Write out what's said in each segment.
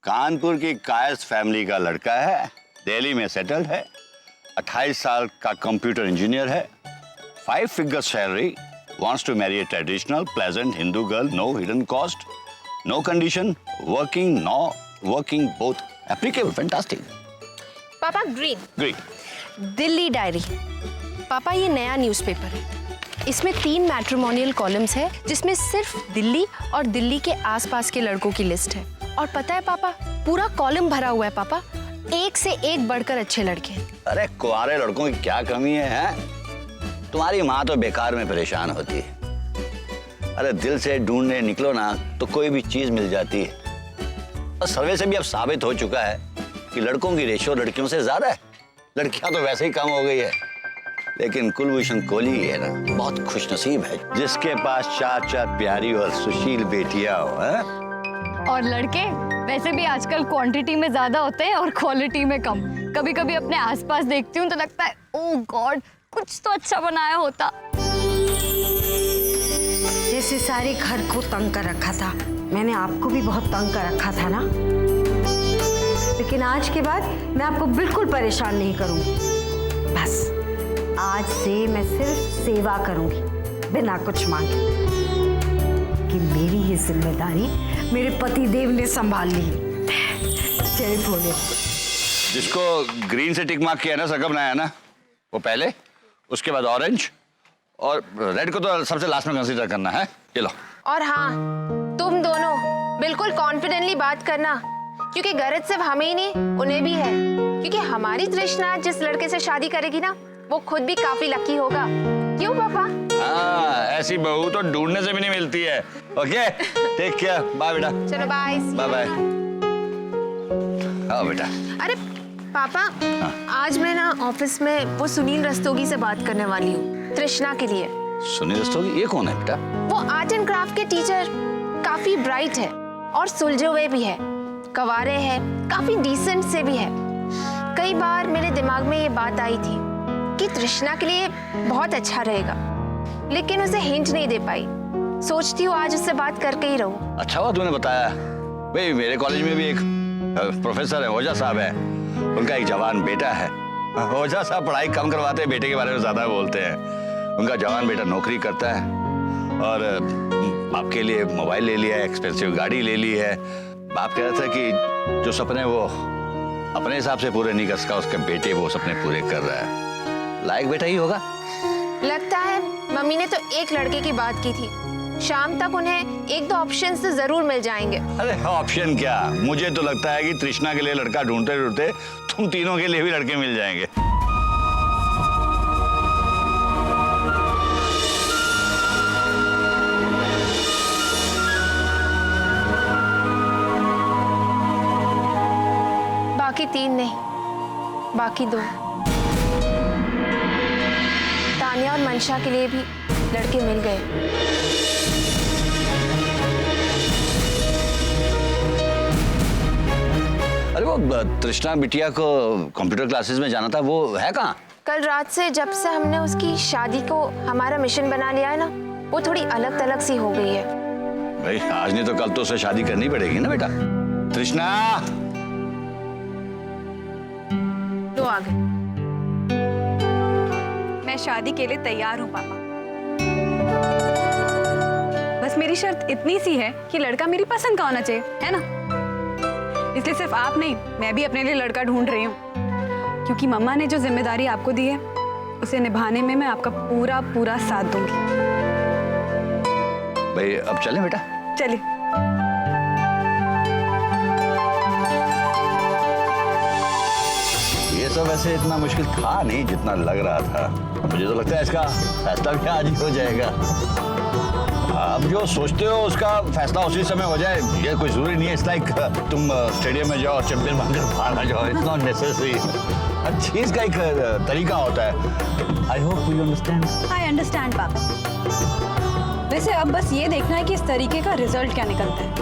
कानपुर की कायस फैमिली का लड़का है, दिल्ली में सेटल्ड है, 28 साल का कंप्यूटर इंजीनियर है, 5 figure salary, wants to marry a traditional, pleasant Hindu girl, no hidden cost, no condition, working, no working, both applicable, fantastic. पापा ग्रीन दिल्ली डायरी। पापा ये नया न्यूज़पेपर है, इसमें 3 मैट्रिमोनियल कॉलम्स है जिसमें सिर्फ दिल्ली और दिल्ली के आसपास के लड़कों की लिस्ट है। और पता है पापा, पूरा कॉलम भरा हुआ है पापा, एक से एक बढ़कर अच्छे लड़के। अरे कुंवारे लड़कों की क्या कमी है? तुम्हारी माँ तो बेकार में परेशान होती है। अरे दिल से ढूंढने निकलो ना तो कोई भी चीज मिल जाती है। और सर्वे से भी अब साबित हो चुका है कि लड़कों की रेशियो लड़कियों से ज्यादा है। लड़कियां तो वैसे ही कम हो गई है, लेकिन कुलभूषण कोहली है ना, बहुत खुशनसीब है जिसके पास 4 प्यारी और सुशील बेटियां हो। और लड़के वैसे भी आजकल क्वांटिटी में ज्यादा होते हैं और क्वालिटी में कम। कभी कभी अपने आसपास देखती हूँ तो लगता है ओह गॉड, कुछ तो अच्छा बनाया होता। जैसे सारे घर को तंग कर रखा था, मैंने आपको भी बहुत तंग कर रखा था ना, लेकिन आज के बाद मैं आपको बिल्कुल परेशान नहीं करूंगी। बस आज से मैं सिर्फ सेवा करूंगी बिना कुछ मांगे, कि मेरी ये जिम्मेदारी मेरे पति देव ने संभाल ली। जय भोले। जिसको ग्रीन से टिक मार्क किया ना, सकम बनाया ना, वो पहले, उसके बाद ऑरेंज, और रेड को तो सबसे लास्ट में कंसीडर करना है। ये लो। और हाँ, तुम दोनों बिल्कुल कॉन्फिडेंटली बात करना, क्योंकि गरज सिर्फ हमें ही नहीं, उन्हें भी है। क्योंकि हमारी तृष्णा जिस लड़के से शादी करेगी ना, वो खुद भी काफी लकी होगा। क्यों पापा? हाँ, ऐसी बहू तो ढूंढने से भी नहीं मिलती है। ओके, टेक केयर, बाय बेटा। चलो बाय। Bye bye. आओ बेटा। अरे पापा, आज मैं ना ऑफिस में वो सुनील रस्तोगी से बात करने वाली हूँ, तृष्णा के लिए। सुनील रस्तोगी? ये कौन है बेटा? वो आर्ट एंड क्राफ्ट के टीचर, काफी ब्राइट है और सुलझे हुए भी है, कवारे हैं, काफी डिसेंट से भी है। कई बार मेरे दिमाग में ये बात आई थी कि तृष्णा के लिए बहुत अच्छा रहेगा, लेकिन उसे हिंट नहीं दे पाई। सोचती हूँ आज उससे बात करके ही रहूं। अच्छा हुआ तूने बताया। भाई मेरे कॉलेज में भी एक प्रोफेसर है, ओझा साहब है, उनका एक जवान बेटा है। ओझा साहब पढ़ाई कम करवाते हैं, बेटे के बारे में ज्यादा बोलते हैं। उनका जवान बेटा नौकरी करता है और बाप के लिए मोबाइल ले लिया है, एक्सपेंसिव गाड़ी ले ली है। बाप कह रहा था कि जो सपने वो अपने हिसाब से पूरे नहीं कर सका, उसके बेटे वो सपने पूरे कर रहा है। लायक बेटा ही होगा। लगता है मम्मी ने तो एक लड़के की बात की थी, शाम तक उन्हें 1-2 ऑप्शन तो जरूर मिल जाएंगे। अरे ऑप्शन क्या, मुझे तो लगता है कि तृष्णा के लिए लड़का ढूंढते ढूंढते तुम तीनों के लिए भी लड़के मिल जाएंगे। बाकी 3 नहीं, बाकी 2। तानिया और मंशा के लिए भी लड़के मिल गए। अरे वो तृष्णा बिटिया को कंप्यूटर क्लासेस में जाना था, वो है कहाँ? कल रात से जब से हमने उसकी शादी को हमारा मिशन बना लिया है ना, वो थोड़ी अलग थलग सी हो गई है। भाई आज नहीं तो कल तो उसे शादी करनी पड़ेगी ना बेटा। तृष्णा, तो आ गए। मैं शादी के लिए तैयार हूँ पापा, बस मेरी शर्त इतनी सी है कि लड़का मेरी पसंद का होना चाहिए, है ना? इसलिए सिर्फ आप नहीं, मैं भी अपने लिए लड़का ढूंढ रही हूँ, क्योंकि मम्मा ने जो जिम्मेदारी आपको दी है उसे निभाने में मैं आपका पूरा पूरा साथ दूंगी। भाई अब चलें बेटा? चलिए। ये सब वैसे इतना मुश्किल था नहीं जितना लग रहा था। मुझे तो लगता है इसका फैसला भी आज ही हो जाएगा। अब जो सोचते हो उसका फैसला उसी समय हो जाए, ये कोई जरूरी नहीं है। इट्स लाइक तुम स्टेडियम में जाओ, चैंपियन बनकर बाहर आ जाओ। It's not necessary. हर चीज का एक तरीका होता है। I hope you understand. I understand पापा। वैसे अब बस ये देखना है कि इस तरीके का रिजल्ट क्या निकलता है,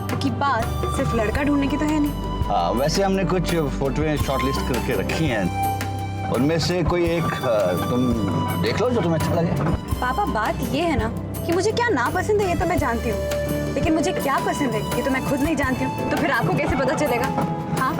क्योंकि बात सिर्फ लड़का ढूंढने की तो है नहीं। हाँ, वैसे हमने कुछ फोटोएं शॉर्टलिस्ट करके रखी हैं, उनमें से कोई एक तुम देख लो जो तुम्हें अच्छा लगे। पापा बात ये है ना कि मुझे क्या नापसंद है ये तो मैं जानती हूँ, लेकिन मुझे क्या पसंद है ये तो मैं खुद नहीं जानती हूँ, तो फिर आपको कैसे पता चलेगा? हाँ,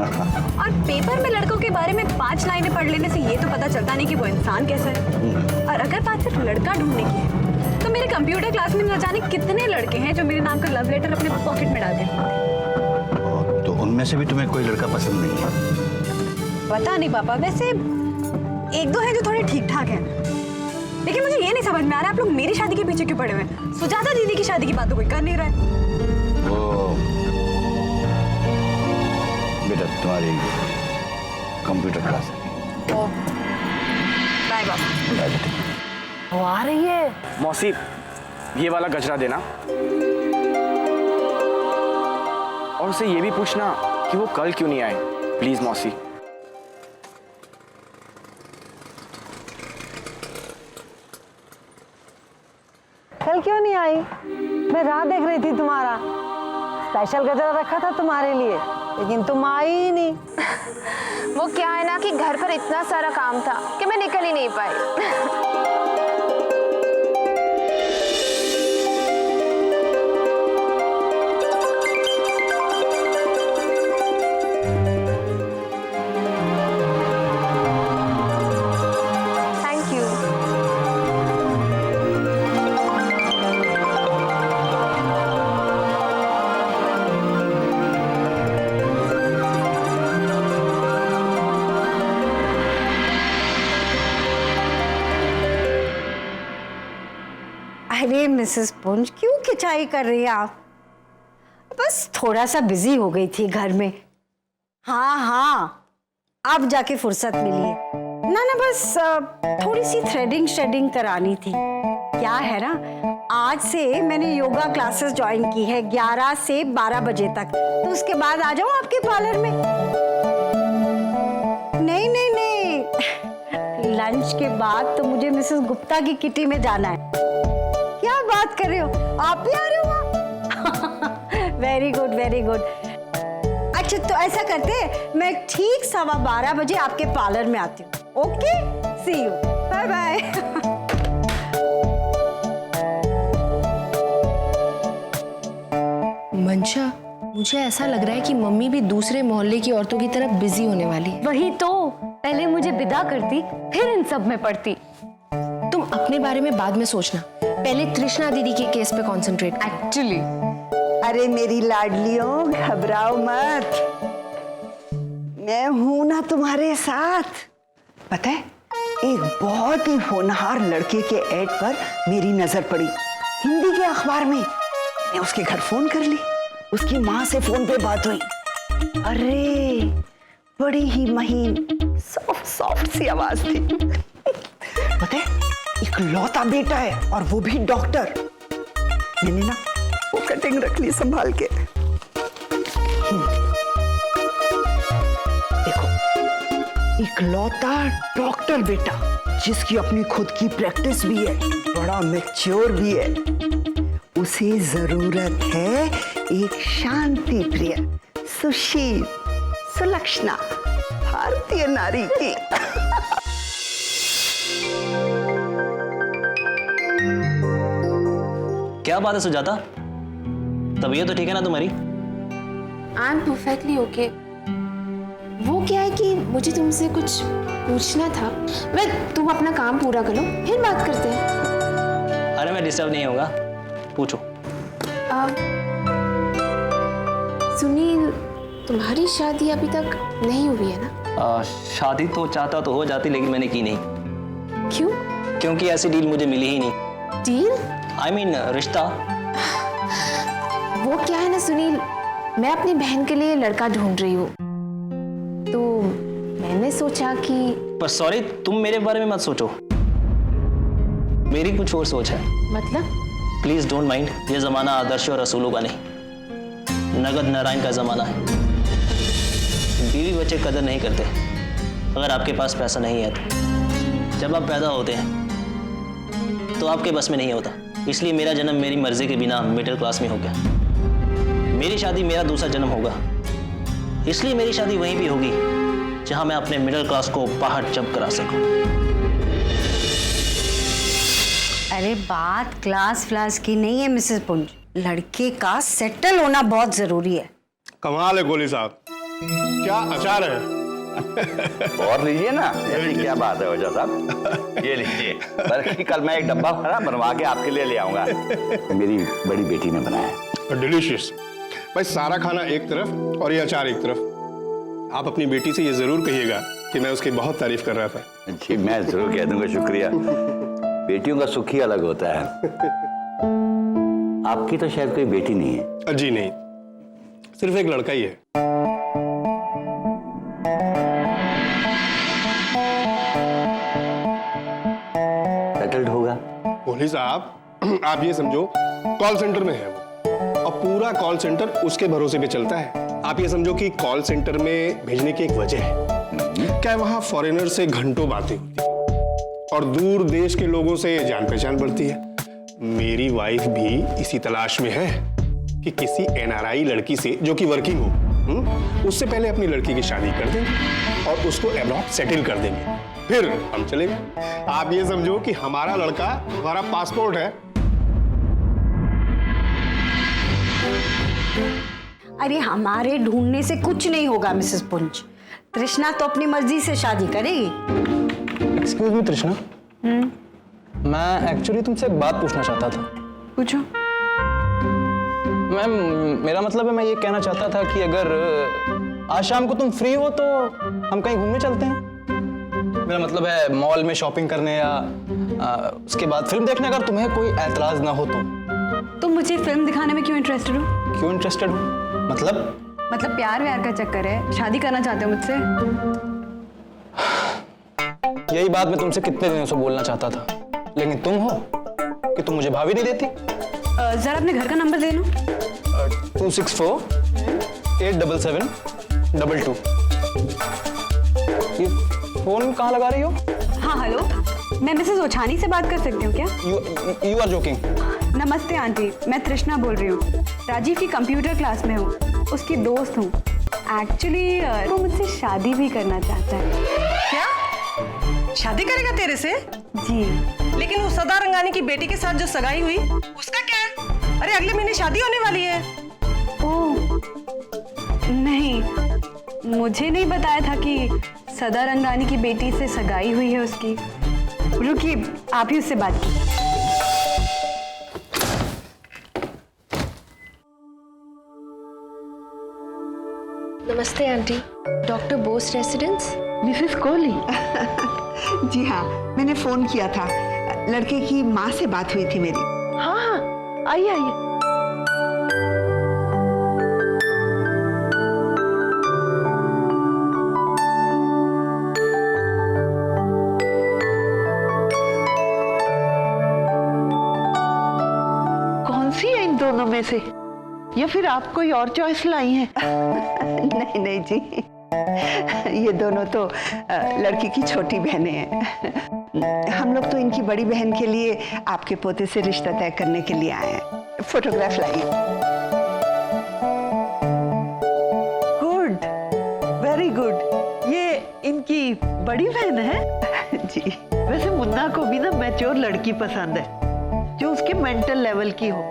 और पेपर में लड़कों के बारे में 5 लाइनें पढ़ लेने से ये तो पता चलता नहीं कि वो इंसान कैसा है। और अगर बात सिर्फ लड़का ढूंढने की है, तो मेरे कंप्यूटर क्लास में न जाने कितने लड़के हैं जो मेरे नाम का लव लेटर अपने पॉकेट में डालते हैं। तो उनमें से भी तुम्हें कोई लड़का पसंद नहीं है? पता नहीं पापा, वैसे 1-2 हैं जो थोड़े ठीक ठाक हैं, लेकिन मुझे ये नहीं समझ में आ रहा आप लोग मेरी शादी के पीछे क्यों पड़े हुए हैं? सुजाता दीदी की शादी की बात तो कोई कर नहीं रहा है। बेटा तुम्हारी कंप्यूटर क्लास है। बाय बाबा। वो आ रही है। मौसी, ये वाला गजरा देना और उसे ये भी पूछना कि वो कल क्यों नहीं आए, प्लीज मौसी। कल क्यों नहीं आई? मैं राह देख रही थी तुम्हारा। स्पेशल गजरा रखा था तुम्हारे लिए, लेकिन तुम आई ही नहीं। वो क्या है ना कि घर पर इतना सारा काम था कि मैं निकल ही नहीं पाई। Thank you. अरे मिसेस पुंज, क्यों खिंचाई कर रही हैं आप? बस थोड़ा सा बिजी हो गई थी घर में। हाँ हाँ, अब जाके फुर्सत मिली है ना। बस थोड़ी सी थ्रेडिंग करानी थी। क्या है ना, आज से मैंने योगा क्लासेस ज्वाइन की है 11 से 12 बजे तक, तो उसके बाद आ जाऊं आपके पार्लर में। नहीं नहीं नहीं, लंच के बाद तो मुझे मिसेस गुप्ता की किटी में जाना है। क्या बात कर रहे हो, आप भी आ रहे हो? Very good very good. अच्छा तो ऐसा करते हैं, मैं ठीक 12:15 बजे आपके पार्लर में आती हूँ। Okay, see you, bye bye. Mansha, मुझे ऐसा लग रहा है कि मम्मी भी दूसरे मोहल्ले की औरतों की तरह बिजी होने वाली है। वही तो, पहले मुझे विदा करती फिर इन सब में पड़ती। तुम अपने बारे में बाद में सोचना, पहले तृष्णा दीदी के केस पे कंसंट्रेट। एक्चुअली अरे मेरी लाडलियों, घबराओ मत, मैं हूं ना तुम्हारे साथ। पता है, एक बहुत ही होनहार लड़के के ऐड पर मेरी नजर पड़ी हिंदी के अखबार में। मैं उसके घर फोन कर ली, उसकी माँ से फोन पे बात हुई। अरे बड़ी ही महीन सॉफ्ट सॉफ्ट सी आवाज थी। पता है, इकलौता बेटा है और वो भी डॉक्टर। मैंने ना वो कटिंग रख ली संभाल के। देखो, इकलौता डॉक्टर बेटा जिसकी अपनी खुद की प्रैक्टिस भी है, बड़ा मैच्योर भी है, उसे जरूरत है एक शांति प्रिय, सुशील, सुलक्षणा भारतीय नारी की। क्या बात है सुजाता, तबीयत तो ठीक है ना तुम्हारी? I am perfectly okay. वो क्या है कि मुझे तुमसे कुछ पूछना था। तुम अपना काम पूरा करो, फिर बात करते हैं। अरे मैं डिस्टर्ब नहीं होगा, पूछो। सुनील, तुम्हारी शादी अभी तक नहीं हुई है ना? शादी तो चाहता तो हो जाती, लेकिन मैंने की नहीं। क्यों? क्योंकि ऐसी डील मुझे मिली ही नहीं। डील? आई मीन रिश्ता। वो क्या है ना सुनील, मैं अपनी बहन के लिए लड़का ढूंढ रही हूँ, तो मैंने सोचा कि। पर सॉरी, तुम मेरे बारे में मत सोचो, मेरी कुछ और सोच है। मतलब? प्लीज डोंट माइंड, ये जमाना आदर्श और रसूलों का नहीं, नगद नारायण का जमाना है। बीवी बच्चे कदर नहीं करते अगर आपके पास पैसा नहीं है तो। जब आप पैदा होते हैं तो आपके बस में नहीं होता, इसलिए मेरा जन्म मेरी मर्जी के बिना मिडिल क्लास में हो गया। मेरी शादी मेरा दूसरा जन्म होगा, इसलिए मेरी शादी वहीं भी होगी जहां मैं अपने मिडिल क्लास को बाहर जंप करा सकूं। अरे बात क्लास फ्लास की नहीं है मिसेस पुंज, लड़के का सेटल होना बहुत जरूरी है। कमाल है कोहली साहब, क्या अचार है। और लीजिए ना, ऐसी क्या बात है ओझा साहब, ये लीजिए। बल्कि कल मैं एक डब्बा भरा बनवा के आपके लिए ले आऊंगा, मेरी बड़ी बेटी ने बनाया है। डिलीशियस। भाई सारा खाना एक तरफ और ये अचार एक तरफ। आप अपनी बेटी से ये जरूर कहिएगा कि मैं उसकी बहुत तारीफ कर रहा था। जी मैं जरूर कह दूंगा, शुक्रिया। बेटियों का सुख ही अलग होता है। आपकी तो शायद कोई बेटी नहीं है। जी नहीं, सिर्फ एक लड़का ही है। सेटल्ड होगा। कोहली साहब आप ये समझो, कॉल सेंटर में है वो, और पूरा कॉल सेंटर उसके भरोसे पे चलता है। आप ये समझो कि कॉल सेंटर में भेजने की एक वजह है। क्या वहां फॉरेनर से घंटों बातें होती है और दूर देश के लोगों से जान पहचान बढ़ती है। मेरी वाइफ भी इसी तलाश में है कि किसी एनआरआई लड़की से जो कि वर्किंग हो, उससे पहले अपनी लड़की की शादी कर देंगे और उसको अब्रॉड सेटल कर देंगे, फिर हम चलेंगे। आप ये समझो कि हमारा लड़का हमारा पासपोर्ट है। अरे हमारे ढूंढने से कुछ नहीं होगा मिसेस पुंज। तृष्णा तो अपनी मर्जी से शादी करेगी। एक्सक्यूज मी तृष्णा, मैं एक्चुअली तुमसे एक बात पूछना चाहता था। पूछो। मैम मेरा मतलब है, मैं ये कहना चाहता था कि अगर आज शाम को तुम फ्री हो तो हम कहीं घूमने चलते हैं। मेरा मतलब है मॉल में शॉपिंग करने या उसके बाद फिल्म देखने, अगर तुम्हें कोई ऐतराज ना हो तो। तुम मुझे फिल्म दिखाने में क्यों इंटरेस्टेड हो? क्यों इंटरेस्टेड हो? मतलब प्यार व्यार का चक्कर है? शादी करना चाहते हो मुझसे? यही बात मैं तुमसे कितने दिनों से बोलना चाहता था, लेकिन तुम हो कि तुम मुझे भाभी नहीं देती। जरा अपने घर का नंबर दे लो। 264-877-22। ये फोन कहाँ लगा रही हो? हाँ हेलो, मैं मिसेस ओछानी से बात कर सकती हूँ क्या? You are joking. नमस्ते आंटी, मैं तृष्णा बोल रही हूँ। राजीव की कंप्यूटर क्लास में हूँ, उसकी दोस्त हूँ। एक्चुअली वो मुझसे शादी भी करना चाहता है। क्या शादी करेगा तेरे से? जी। लेकिन वो सदा रंगानी की बेटी के साथ जो सगाई हुई उसका क्या? अरे अगले महीने शादी होने वाली है। ओह नहीं, मुझे नहीं बताया था कि सदा रंगानी की बेटी से सगाई हुई है उसकी। रुकिए, आप ही उससे बात कीजिए। नमस्ते aunty, doctor Bose residence. Mrs Kohli. जी हाँ, मैंने फोन किया था, लड़के की माँ से बात हुई थी मेरी। हाँ हाँ, आइए आइए। कौन सी है इन दोनों में से, या फिर आप कोई और चॉइस लाई हैं? नहीं नहीं जी, ये दोनों तो लड़की की छोटी बहनें हैं। हम लोग तो इनकी बड़ी बहन के लिए आपके पोते से रिश्ता तय करने के लिए आए हैं। फोटोग्राफ लाइए। Good, very good. ये इनकी बड़ी बहन है? जी। वैसे मुन्ना को भी ना मैच्योर लड़की पसंद है, जो उसके मेंटल लेवल की हो।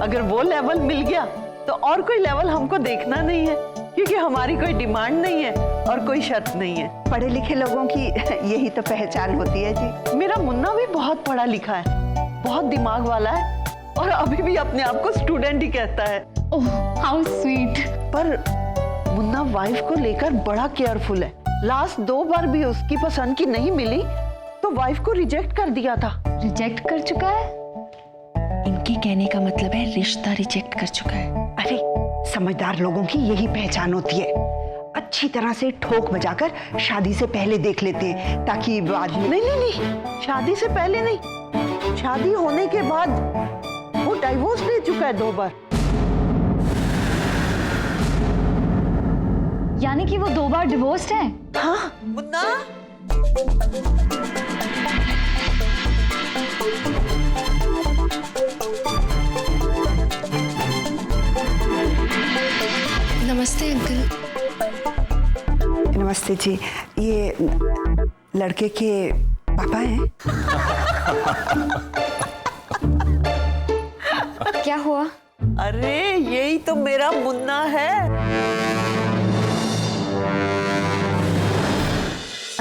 अगर वो लेवल मिल गया तो और कोई लेवल हमको देखना नहीं है, क्योंकि हमारी कोई डिमांड नहीं है और कोई शर्त नहीं है। पढ़े लिखे लोगों की यही तो पहचान होती है जी। मेरा मुन्ना भी बहुत पढ़ा लिखा है, बहुत दिमाग वाला है, और अभी भी अपने आप को स्टूडेंट ही कहता है। Oh how sweet. पर मुन्ना वाइफ को लेकर बड़ा केयरफुल है। लास्ट 2 बार भी उसकी पसंद की नहीं मिली तो वाइफ को रिजेक्ट कर दिया था। रिजेक्ट कर चुका है? इनके कहने का मतलब है रिश्ता रिजेक्ट कर चुका है। अरे समझदार लोगों की यही पहचान होती है, अच्छी तरह से ठोक बजाकर शादी से पहले देख लेते हैं, ताकि बाद में। नहीं नहीं नहीं, शादी से पहले नहीं, शादी होने के बाद। वो डाइवोर्स ले चुका है 2 बार। यानी कि वो 2 बार डिवोर्स्ड है? हाँ। मुन्ना, नमस्ते अंकल। नमस्ते जी, ये लड़के के पापा हैं? क्या हुआ? अरे यही तो मेरा मुन्ना है।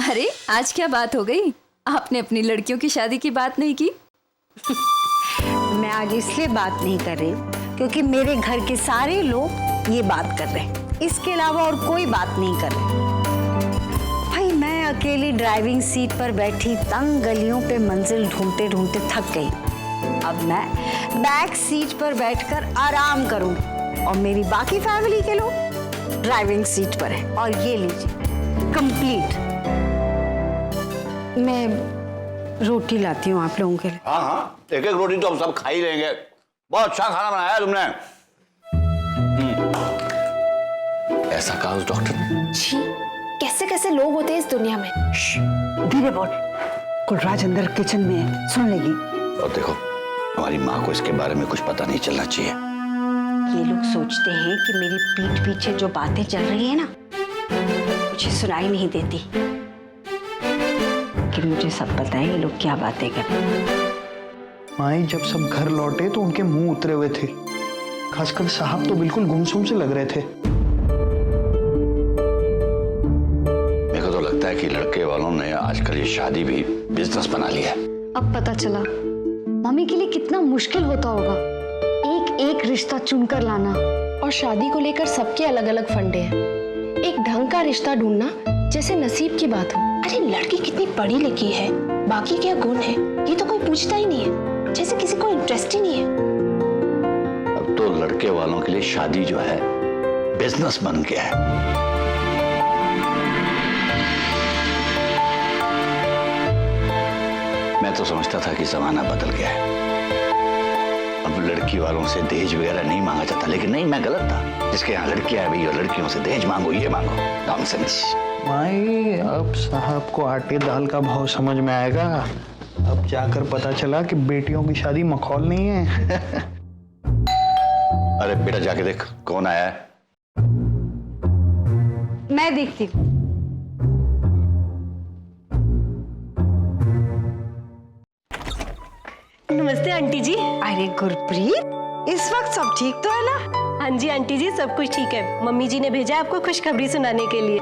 अरे आज क्या बात हो गई? आपने अपनी लड़कियों की शादी की बात नहीं की? मैं आज इसलिए बात नहीं कर रही क्योंकि मेरे घर के सारे लोग ये बात कर रहे हैं, इसके अलावा और कोई बात नहीं कर रहे। भाई मैं अकेली ड्राइविंग सीट पर बैठी तंग गलियों पे मंजिल ढूंढते ढूंढते थक गई। अब मैं बैक सीट पर बैठकर आराम करूं और मेरी बाकी फैमिली के लोग ड्राइविंग सीट पर हैं। और ये लीजिए कंप्लीट। मैं रोटी लाती हूँ आप लोगों के लिए। हाँ हाँ, एक एक रोटी तो हम सब खा ही लेंगे। बहुत अच्छा खाना बनाया तुमने। ऐसा कहा उस डॉक्टर ने। छी, कैसे कैसे लोग होते हैं इस दुनिया में। धीरे बोल, कुलराज अंदर किचन में है, सुन लेगी। और देखो, हमारी माँ को इसके बारे में कुछ पता नहीं चलना चाहिए। ये लोग सोचते हैं कि मेरी पीठ पीछे जो बातें चल रही है ना, मुझे सुनाई नहीं देती, कि मुझे सब पता है ये लोग क्या बातें कर रहे हैं। माई जब सब घर लौटे तो उनके मुंह उतरे हुए थे, खासकर साहब तो बिल्कुल गुमसुम से लग रहे थे। मेरे को तो लगता है कि लड़के वालों ने आजकल ये शादी भी बिजनेस बना लिया है। अब पता चला मम्मी के लिए कितना मुश्किल होता होगा एक एक रिश्ता चुनकर लाना। और शादी को लेकर सबके अलग अलग फंडे हैं। एक ढंग का रिश्ता ढूंढना जैसे नसीब की बात हो। अरे लड़की कितनी पढ़ी लिखी है, बाकी क्या गुण है, ये तो कोई पूछता ही नहीं है, जैसे किसी को इंटरेस्ट ही नहीं है। अब तो लड़के वालों के लिए शादी जो है बिजनेस बन गया है। मैं तो समझता था कि जमाना बदल गया है, अब लड़की वालों से दहेज वगैरह नहीं मांगा जाता, लेकिन नहीं, मैं गलत था। जिसके यहाँ लड़कियां है भाई, और लड़कियों से दहेज मांगो, ये मांगो, नॉनसेंस। माई अब साहब को आटे दाल का भाव समझ में आएगा। अब जाकर पता चला कि बेटियों की शादी मखौल नहीं है। अरे बेटा जाके देख कौन आया है। मैं देखती हूँ। नमस्ते आंटी जी। अरे गुरप्रीत, इस वक्त सब ठीक तो है ना? हाँ जी आंटी जी, सब कुछ ठीक है। मम्मी जी ने भेजा आपको खुशखबरी सुनाने के लिए।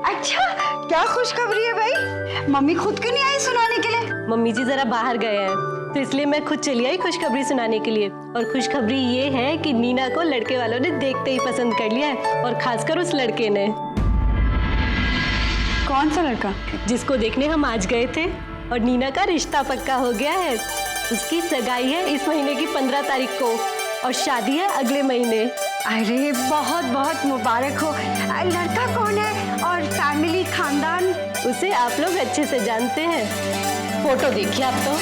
अच्छा, क्या खुशखबरी है भाई? मम्मी खुद क्यों नहीं आई सुनाने के लिए? मम्मी जी जरा बाहर गए हैं, तो इसलिए मैं खुद चली आई खुशखबरी सुनाने के लिए। और खुशखबरी ये है कि नीना को लड़के वालों ने देखते ही पसंद कर लिया है, और खासकर उस लड़के ने। कौन सा लड़का? जिसको देखने हम आज गए थे, और नीना का रिश्ता पक्का हो गया है। उसकी सगाई है इस महीने की 15 तारीख को, और शादी है अगले महीने। अरे बहुत बहुत मुबारक हो। लड़का कौन है और फैमिली खानदान? उसे आप लोग अच्छे से जानते हैं, फोटो देखिए आप तो।